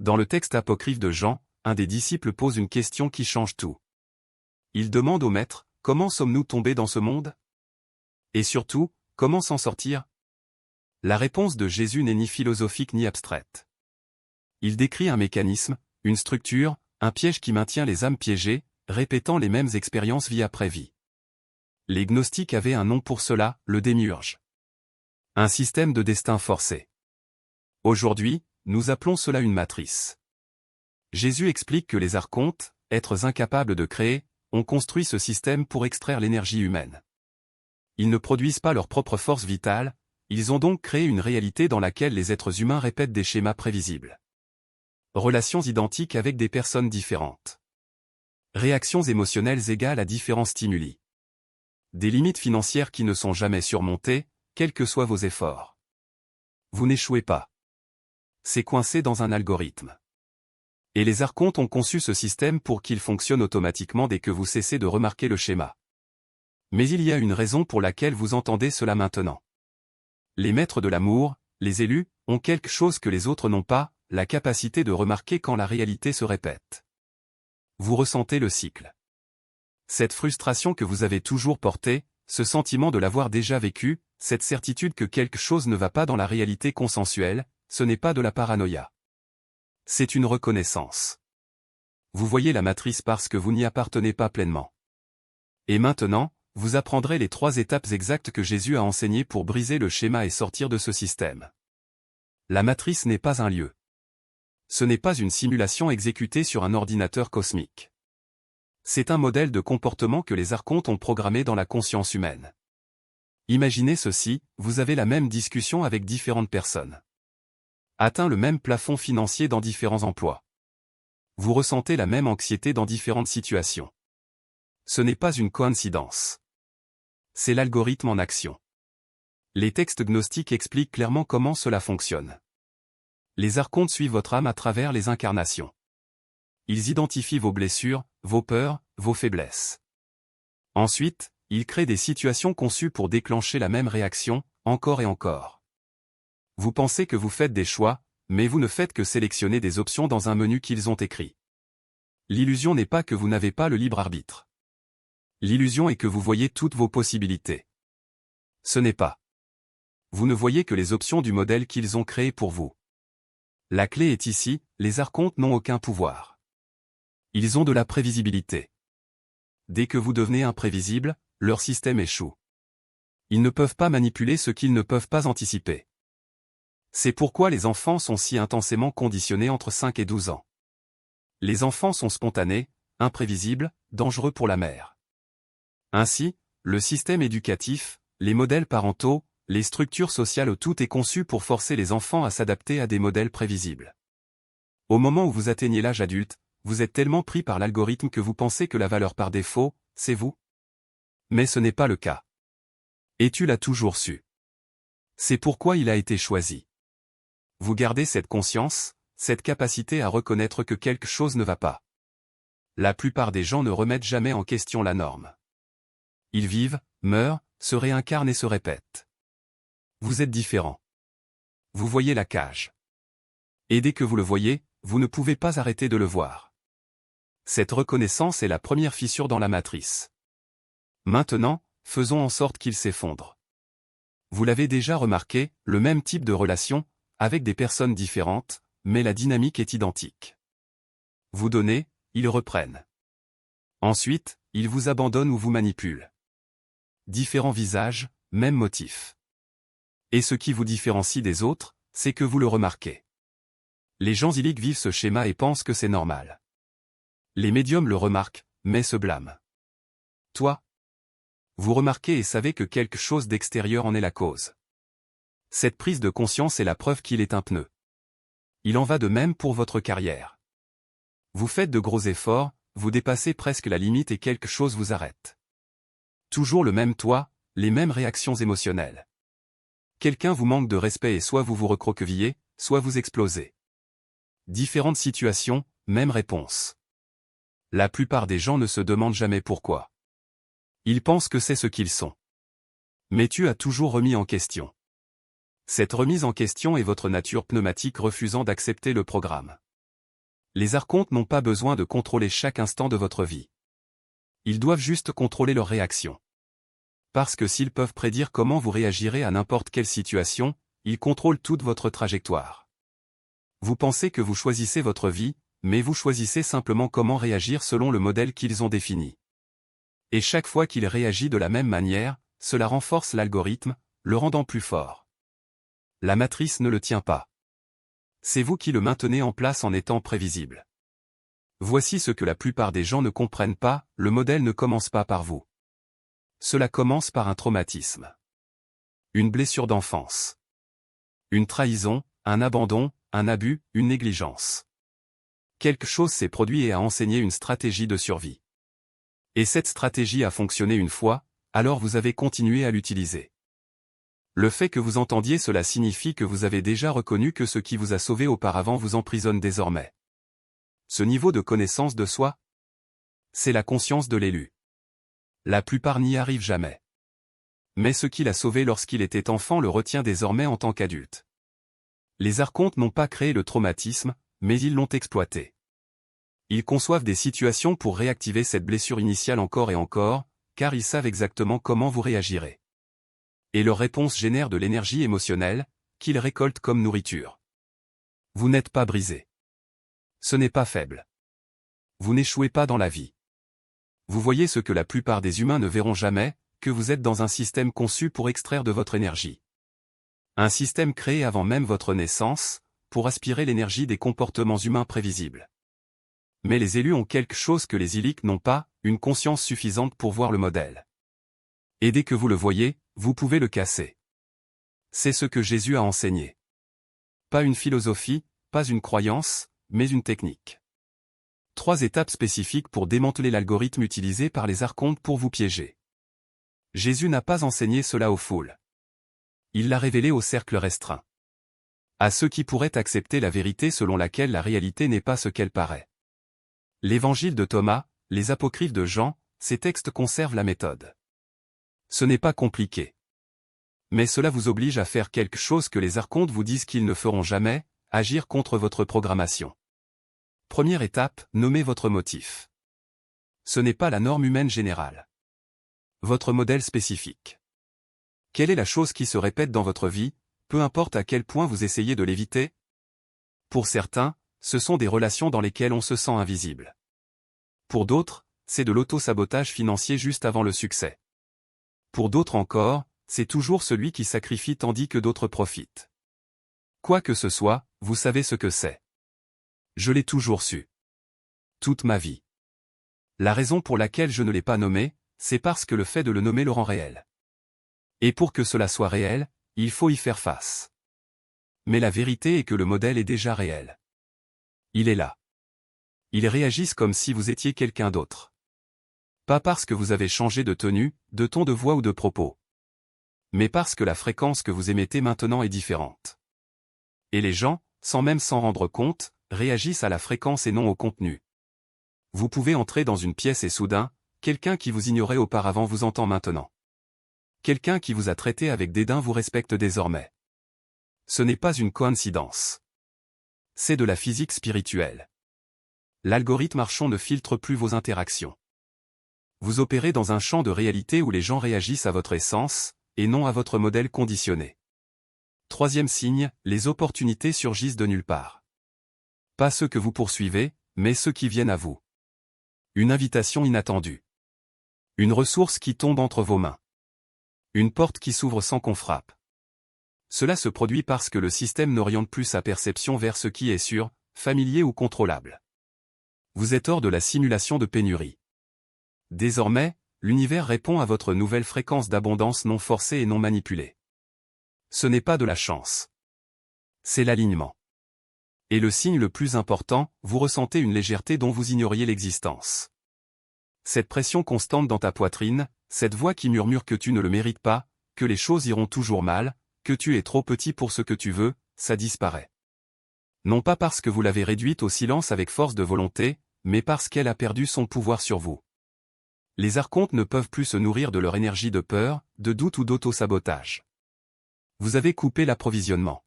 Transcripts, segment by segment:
Dans le texte apocryphe de Jean, un des disciples pose une question qui change tout. Il demande au maître, « Comment sommes-nous tombés dans ce monde ? Et surtout, comment s'en sortir ?» La réponse de Jésus n'est ni philosophique ni abstraite. Il décrit un mécanisme, une structure, un piège qui maintient les âmes piégées, répétant les mêmes expériences vie après vie. Les gnostiques avaient un nom pour cela, le démiurge. Un système de destin forcé. Aujourd'hui, nous appelons cela une matrice. Jésus explique que les archontes, êtres incapables de créer, ont construit ce système pour extraire l'énergie humaine. Ils ne produisent pas leur propre force vitale, ils ont donc créé une réalité dans laquelle les êtres humains répètent des schémas prévisibles. Relations identiques avec des personnes différentes. Réactions émotionnelles égales à différents stimuli. Des limites financières qui ne sont jamais surmontées, quels que soient vos efforts. Vous n'échouez pas. C'est coincé dans un algorithme. Et les archontes ont conçu ce système pour qu'il fonctionne automatiquement dès que vous cessez de remarquer le schéma. Mais il y a une raison pour laquelle vous entendez cela maintenant. Les maîtres de l'amour, les élus, ont quelque chose que les autres n'ont pas, la capacité de remarquer quand la réalité se répète. Vous ressentez le cycle. Cette frustration que vous avez toujours portée, ce sentiment de l'avoir déjà vécu, cette certitude que quelque chose ne va pas dans la réalité consensuelle, ce n'est pas de la paranoïa. C'est une reconnaissance. Vous voyez la matrice parce que vous n'y appartenez pas pleinement. Et maintenant, vous apprendrez les 3 étapes exactes que Jésus a enseignées pour briser le schéma et sortir de ce système. La matrice n'est pas un lieu. Ce n'est pas une simulation exécutée sur un ordinateur cosmique. C'est un modèle de comportement que les archontes ont programmé dans la conscience humaine. Imaginez ceci, vous avez la même discussion avec différentes personnes. Atteint le même plafond financier dans différents emplois. Vous ressentez la même anxiété dans différentes situations. Ce n'est pas une coïncidence. C'est l'algorithme en action. Les textes gnostiques expliquent clairement comment cela fonctionne. Les archontes suivent votre âme à travers les incarnations. Ils identifient vos blessures, vos peurs, vos faiblesses. Ensuite, ils créent des situations conçues pour déclencher la même réaction, encore et encore. Vous pensez que vous faites des choix, mais vous ne faites que sélectionner des options dans un menu qu'ils ont écrit. L'illusion n'est pas que vous n'avez pas le libre arbitre. L'illusion est que vous voyez toutes vos possibilités. Ce n'est pas. Vous ne voyez que les options du modèle qu'ils ont créé pour vous. La clé est ici, les archontes n'ont aucun pouvoir. Ils ont de la prévisibilité. Dès que vous devenez imprévisible, leur système échoue. Ils ne peuvent pas manipuler ce qu'ils ne peuvent pas anticiper. C'est pourquoi les enfants sont si intensément conditionnés entre 5 et 12 ans. Les enfants sont spontanés, imprévisibles, dangereux pour la mère. Ainsi, le système éducatif, les modèles parentaux, les structures sociales, tout est conçu pour forcer les enfants à s'adapter à des modèles prévisibles. Au moment où vous atteignez l'âge adulte, vous êtes tellement pris par l'algorithme que vous pensez que la valeur par défaut, c'est vous. Mais ce n'est pas le cas. Et tu l'as toujours su. C'est pourquoi il a été choisi. Vous gardez cette conscience, cette capacité à reconnaître que quelque chose ne va pas. La plupart des gens ne remettent jamais en question la norme. Ils vivent, meurent, se réincarnent et se répètent. Vous êtes différent. Vous voyez la cage. Et dès que vous le voyez, vous ne pouvez pas arrêter de le voir. Cette reconnaissance est la première fissure dans la matrice. Maintenant, faisons en sorte qu'il s'effondre. Vous l'avez déjà remarqué, le même type de relation, avec des personnes différentes, mais la dynamique est identique. Vous donnez, ils reprennent. Ensuite, ils vous abandonnent ou vous manipulent. Différents visages, même motif. Et ce qui vous différencie des autres, c'est que vous le remarquez. Les gens illiques vivent ce schéma et pensent que c'est normal. Les médiums le remarquent, mais se blâment. Toi? Vous remarquez et savez que quelque chose d'extérieur en est la cause. Cette prise de conscience est la preuve qu'il est un pneu. Il en va de même pour votre carrière. Vous faites de gros efforts, vous dépassez presque la limite et quelque chose vous arrête. Toujours le même toit, les mêmes réactions émotionnelles. Quelqu'un vous manque de respect et soit vous vous recroquevillez, soit vous explosez. Différentes situations, même réponse. La plupart des gens ne se demandent jamais pourquoi. Ils pensent que c'est ce qu'ils sont. Mais tu as toujours remis en question. Cette remise en question est votre nature pneumatique refusant d'accepter le programme. Les archontes n'ont pas besoin de contrôler chaque instant de votre vie. Ils doivent juste contrôler leurs réactions. Parce que s'ils peuvent prédire comment vous réagirez à n'importe quelle situation, ils contrôlent toute votre trajectoire. Vous pensez que vous choisissez votre vie, mais vous choisissez simplement comment réagir selon le modèle qu'ils ont défini. Et chaque fois qu'il réagit de la même manière, cela renforce l'algorithme, le rendant plus fort. La matrice ne le tient pas. C'est vous qui le maintenez en place en étant prévisible. Voici ce que la plupart des gens ne comprennent pas, le modèle ne commence pas par vous. Cela commence par un traumatisme. Une blessure d'enfance. Une trahison, un abandon, un abus, une négligence. Quelque chose s'est produit et a enseigné une stratégie de survie. Et cette stratégie a fonctionné une fois, alors vous avez continué à l'utiliser. Le fait que vous entendiez cela signifie que vous avez déjà reconnu que ce qui vous a sauvé auparavant vous emprisonne désormais. Ce niveau de connaissance de soi, c'est la conscience de l'élu. La plupart n'y arrivent jamais. Mais ce qui l'a sauvé lorsqu'il était enfant le retient désormais en tant qu'adulte. Les archontes n'ont pas créé le traumatisme, mais ils l'ont exploité. Ils conçoivent des situations pour réactiver cette blessure initiale encore et encore, car ils savent exactement comment vous réagirez. Et leur réponse génère de l'énergie émotionnelle, qu'ils récoltent comme nourriture. Vous n'êtes pas brisé. Ce n'est pas faible. Vous n'échouez pas dans la vie. Vous voyez ce que la plupart des humains ne verront jamais, que vous êtes dans un système conçu pour extraire de votre énergie. Un système créé avant même votre naissance, pour aspirer l'énergie des comportements humains prévisibles. Mais les élus ont quelque chose que les illiques n'ont pas, une conscience suffisante pour voir le modèle. Et dès que vous le voyez, vous pouvez le casser. C'est ce que Jésus a enseigné. Pas une philosophie, pas une croyance, mais une technique. 3 étapes spécifiques pour démanteler l'algorithme utilisé par les archontes pour vous piéger. Jésus n'a pas enseigné cela aux foules. Il l'a révélé au cercle restreint. À ceux qui pourraient accepter la vérité selon laquelle la réalité n'est pas ce qu'elle paraît. L'évangile de Thomas, les apocryphes de Jean, ces textes conservent la méthode. Ce n'est pas compliqué. Mais cela vous oblige à faire quelque chose que les archontes vous disent qu'ils ne feront jamais, agir contre votre programmation. Première étape, nommez votre motif. Ce n'est pas la norme humaine générale. Votre modèle spécifique. Quelle est la chose qui se répète dans votre vie, peu importe à quel point vous essayez de l'éviter? Pour certains, ce sont des relations dans lesquelles on se sent invisible. Pour d'autres, c'est de l'auto-sabotage financier juste avant le succès. Pour d'autres encore, c'est toujours celui qui sacrifie tandis que d'autres profitent. Quoi que ce soit, vous savez ce que c'est. Je l'ai toujours su. Toute ma vie. La raison pour laquelle je ne l'ai pas nommé, c'est parce que le fait de le nommer le rend réel. Et pour que cela soit réel, il faut y faire face. Mais la vérité est que le modèle est déjà réel. Il est là. Ils réagissent comme si vous étiez quelqu'un d'autre. Pas parce que vous avez changé de tenue, de ton de voix ou de propos. Mais parce que la fréquence que vous émettez maintenant est différente. Et les gens, sans même s'en rendre compte, réagissent à la fréquence et non au contenu. Vous pouvez entrer dans une pièce et soudain, quelqu'un qui vous ignorait auparavant vous entend maintenant. Quelqu'un qui vous a traité avec dédain vous respecte désormais. Ce n'est pas une coïncidence. C'est de la physique spirituelle. L'algorithme marchand ne filtre plus vos interactions. Vous opérez dans un champ de réalité où les gens réagissent à votre essence, et non à votre modèle conditionné. Troisième signe, les opportunités surgissent de nulle part. Pas ceux que vous poursuivez, mais ceux qui viennent à vous. Une invitation inattendue. Une ressource qui tombe entre vos mains. Une porte qui s'ouvre sans qu'on frappe. Cela se produit parce que le système n'oriente plus sa perception vers ce qui est sûr, familier ou contrôlable. Vous êtes hors de la simulation de pénurie. Désormais, l'univers répond à votre nouvelle fréquence d'abondance non forcée et non manipulée. Ce n'est pas de la chance. C'est l'alignement. Et le signe le plus important, vous ressentez une légèreté dont vous ignoriez l'existence. Cette pression constante dans ta poitrine, cette voix qui murmure que tu ne le mérites pas, que les choses iront toujours mal, que tu es trop petit pour ce que tu veux, ça disparaît. Non pas parce que vous l'avez réduite au silence avec force de volonté, mais parce qu'elle a perdu son pouvoir sur vous. Les archontes ne peuvent plus se nourrir de leur énergie de peur, de doute ou d'auto-sabotage. Vous avez coupé l'approvisionnement.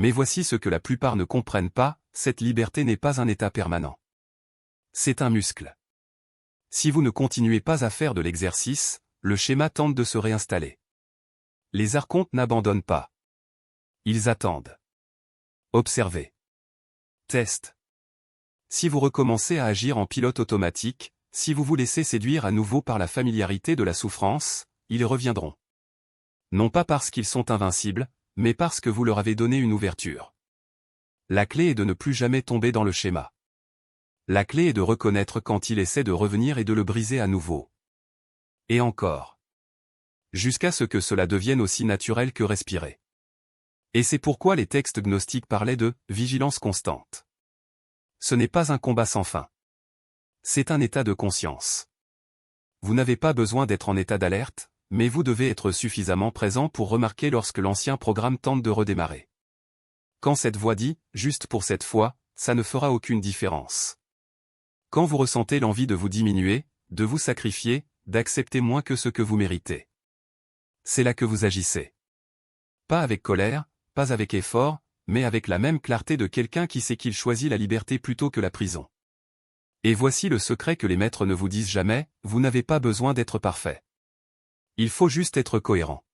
Mais voici ce que la plupart ne comprennent pas, cette liberté n'est pas un état permanent. C'est un muscle. Si vous ne continuez pas à faire de l'exercice, le schéma tente de se réinstaller. Les archontes n'abandonnent pas. Ils attendent. Observez. Test. Si vous recommencez à agir en pilote automatique, si vous vous laissez séduire à nouveau par la familiarité de la souffrance, ils reviendront. Non pas parce qu'ils sont invincibles, mais parce que vous leur avez donné une ouverture. La clé est de ne plus jamais tomber dans le schéma. La clé est de reconnaître quand il essaie de revenir et de le briser à nouveau. Et encore. Jusqu'à ce que cela devienne aussi naturel que respirer. Et c'est pourquoi les textes gnostiques parlaient de « vigilance constante ». Ce n'est pas un combat sans fin. C'est un état de conscience. Vous n'avez pas besoin d'être en état d'alerte, mais vous devez être suffisamment présent pour remarquer lorsque l'ancien programme tente de redémarrer. Quand cette voix dit « juste pour cette fois », ça ne fera aucune différence. Quand vous ressentez l'envie de vous diminuer, de vous sacrifier, d'accepter moins que ce que vous méritez. C'est là que vous agissez. Pas avec colère, pas avec effort, mais avec la même clarté de quelqu'un qui sait qu'il choisit la liberté plutôt que la prison. Et voici le secret que les maîtres ne vous disent jamais, vous n'avez pas besoin d'être parfait. Il faut juste être cohérent.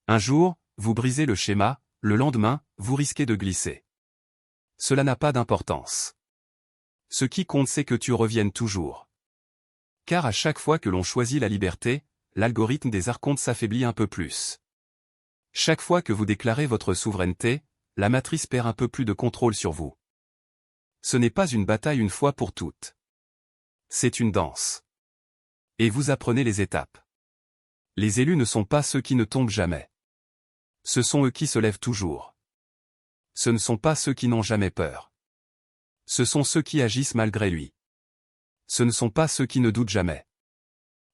Un jour, vous brisez le schéma, le lendemain, vous risquez de glisser. Cela n'a pas d'importance. Ce qui compte c'est que tu reviennes toujours. Car à chaque fois que l'on choisit la liberté, l'algorithme des archontes s'affaiblit un peu plus. Chaque fois que vous déclarez votre souveraineté, la matrice perd un peu plus de contrôle sur vous. Ce n'est pas une bataille une fois pour toutes. C'est une danse. Et vous apprenez les étapes. Les élus ne sont pas ceux qui ne tombent jamais. Ce sont eux qui se lèvent toujours. Ce ne sont pas ceux qui n'ont jamais peur. Ce sont ceux qui agissent malgré lui. Ce ne sont pas ceux qui ne doutent jamais.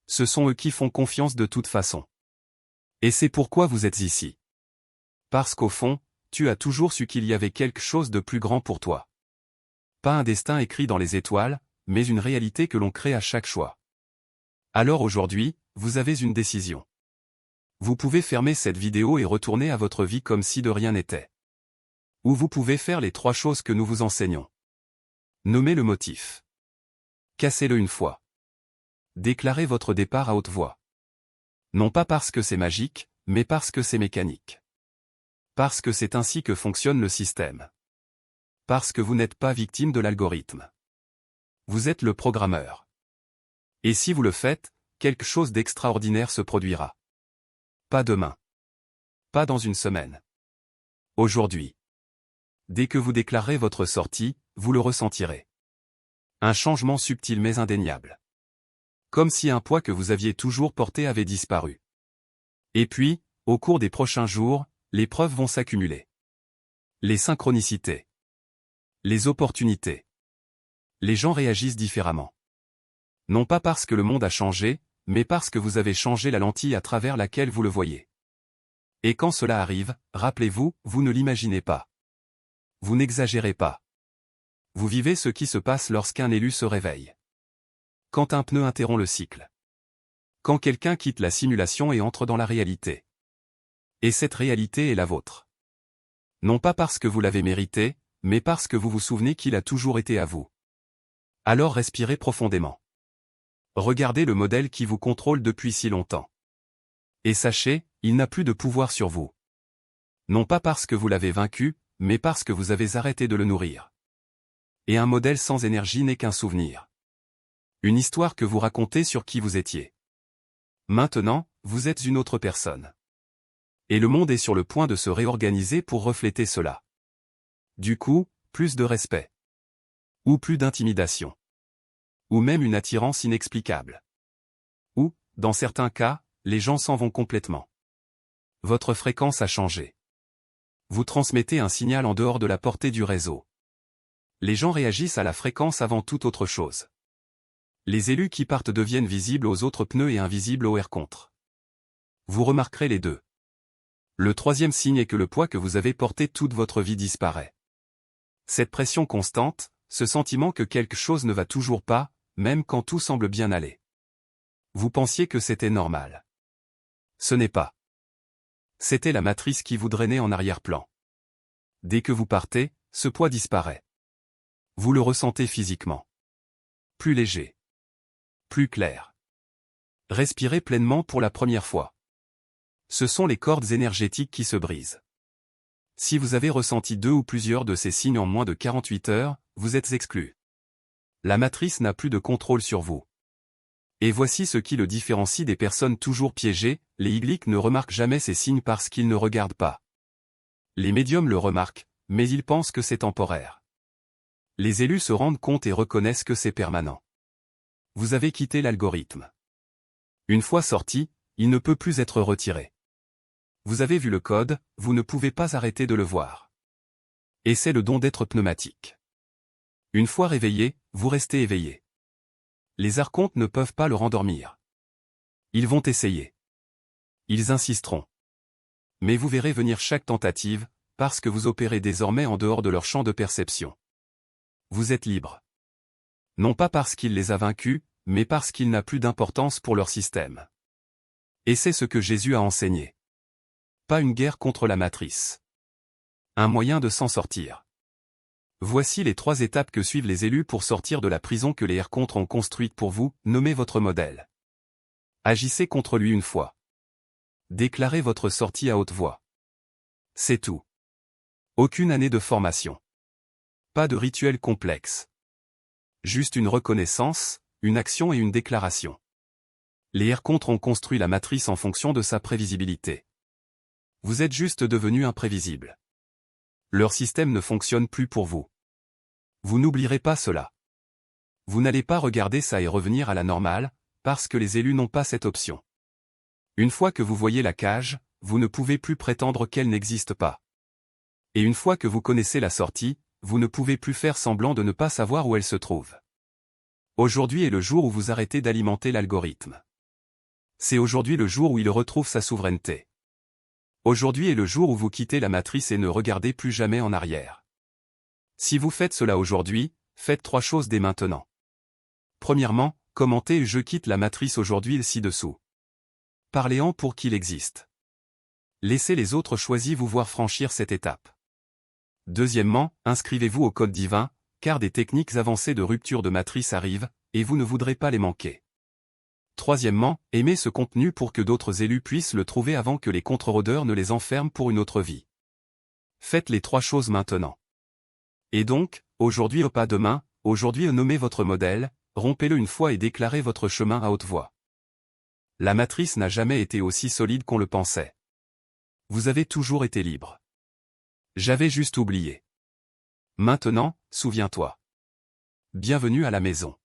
Ce sont eux qui font confiance de toute façon. Et c'est pourquoi vous êtes ici. Parce qu'au fond, tu as toujours su qu'il y avait quelque chose de plus grand pour toi. Pas un destin écrit dans les étoiles, mais une réalité que l'on crée à chaque choix. Alors aujourd'hui, vous avez une décision. Vous pouvez fermer cette vidéo et retourner à votre vie comme si de rien n'était. Ou vous pouvez faire les 3 choses que nous vous enseignons. Nommez le motif. Cassez-le une fois. Déclarez votre départ à haute voix. Non pas parce que c'est magique, mais parce que c'est mécanique. Parce que c'est ainsi que fonctionne le système. Parce que vous n'êtes pas victime de l'algorithme. Vous êtes le programmeur. Et si vous le faites, quelque chose d'extraordinaire se produira. Pas demain. Pas dans une semaine. Aujourd'hui. Dès que vous déclarez votre sortie, vous le ressentirez. Un changement subtil mais indéniable. Comme si un poids que vous aviez toujours porté avait disparu. Et puis, au cours des prochains jours, les preuves vont s'accumuler. Les synchronicités. Les opportunités. Les gens réagissent différemment. Non pas parce que le monde a changé, mais parce que vous avez changé la lentille à travers laquelle vous le voyez. Et quand cela arrive, rappelez-vous, vous ne l'imaginez pas. Vous n'exagérez pas. Vous vivez ce qui se passe lorsqu'un élu se réveille. Quand un pneu interrompt le cycle. Quand quelqu'un quitte la simulation et entre dans la réalité. Et cette réalité est la vôtre. Non pas parce que vous l'avez mérité, mais parce que vous vous souvenez qu'il a toujours été à vous. Alors respirez profondément. Regardez le modèle qui vous contrôle depuis si longtemps. Et sachez, il n'a plus de pouvoir sur vous. Non pas parce que vous l'avez vaincu, mais parce que vous avez arrêté de le nourrir. Et un modèle sans énergie n'est qu'un souvenir. Une histoire que vous racontez sur qui vous étiez. Maintenant, vous êtes une autre personne. Et le monde est sur le point de se réorganiser pour refléter cela. Du coup, plus de respect. Ou plus d'intimidation. Ou même une attirance inexplicable. Ou, dans certains cas, les gens s'en vont complètement. Votre fréquence a changé. Vous transmettez un signal en dehors de la portée du réseau. Les gens réagissent à la fréquence avant toute autre chose. Les élus qui partent deviennent visibles aux autres pneus et invisibles aux air contre. Vous remarquerez les deux. Le 3e signe est que le poids que vous avez porté toute votre vie disparaît. Cette pression constante, ce sentiment que quelque chose ne va toujours pas, même quand tout semble bien aller. Vous pensiez que c'était normal. Ce n'est pas. C'était la matrice qui vous drainait en arrière-plan. Dès que vous partez, ce poids disparaît. Vous le ressentez physiquement. Plus léger. Plus clair. Respirez pleinement pour la première fois. Ce sont les cordes énergétiques qui se brisent. Si vous avez ressenti 2 ou plusieurs de ces signes en moins de 48 heures, vous êtes exclu. La matrice n'a plus de contrôle sur vous. Et voici ce qui le différencie des personnes toujours piégées, les Y ne remarquent jamais ces signes parce qu'ils ne regardent pas. Les médiums le remarquent, mais ils pensent que c'est temporaire. Les élus se rendent compte et reconnaissent que c'est permanent. Vous avez quitté l'algorithme. Une fois sorti, il ne peut plus être retiré. Vous avez vu le code, vous ne pouvez pas arrêter de le voir. Et c'est le don d'être pneumatique. Une fois réveillé, vous restez éveillé. Les archontes ne peuvent pas le rendormir. Ils vont essayer. Ils insisteront. Mais vous verrez venir chaque tentative, parce que vous opérez désormais en dehors de leur champ de perception. Vous êtes libre. Non pas parce qu'il les a vaincus, mais parce qu'il n'a plus d'importance pour leur système. Et c'est ce que Jésus a enseigné. Pas une guerre contre la matrice. Un moyen de s'en sortir. Voici les 3 étapes que suivent les élus pour sortir de la prison que les archontes ont construite pour vous, nommez votre modèle. Agissez contre lui une fois. Déclarez votre sortie à haute voix. C'est tout. Aucune année de formation. Pas de rituel complexe. Juste une reconnaissance, une action et une déclaration. Les archontes ont construit la matrice en fonction de sa prévisibilité. Vous êtes juste devenu imprévisible. Leur système ne fonctionne plus pour vous. Vous n'oublierez pas cela. Vous n'allez pas regarder ça et revenir à la normale, parce que les élus n'ont pas cette option. Une fois que vous voyez la cage, vous ne pouvez plus prétendre qu'elle n'existe pas. Et une fois que vous connaissez la sortie, vous ne pouvez plus faire semblant de ne pas savoir où elle se trouve. Aujourd'hui est le jour où vous arrêtez d'alimenter l'algorithme. C'est aujourd'hui le jour où il retrouve sa souveraineté. Aujourd'hui est le jour où vous quittez la matrice et ne regardez plus jamais en arrière. Si vous faites cela aujourd'hui, faites 3 choses dès maintenant. Premièrement, commentez « Je quitte la matrice aujourd'hui » ci-dessous. Parlez-en pour qu'il existe. Laissez les autres choisis vous voir franchir cette étape. Deuxièmement, inscrivez-vous au code divin, car des techniques avancées de rupture de matrice arrivent, et vous ne voudrez pas les manquer. Troisièmement, aimez ce contenu pour que d'autres élus puissent le trouver avant que les contre-rôdeurs ne les enferment pour une autre vie. Faites les 3 choses maintenant. Et donc, aujourd'hui ou pas demain, aujourd'hui nommez votre modèle, rompez-le une fois et déclarez votre chemin à haute voix. La matrice n'a jamais été aussi solide qu'on le pensait. Vous avez toujours été libre. J'avais juste oublié. Maintenant, souviens-toi. Bienvenue à la maison.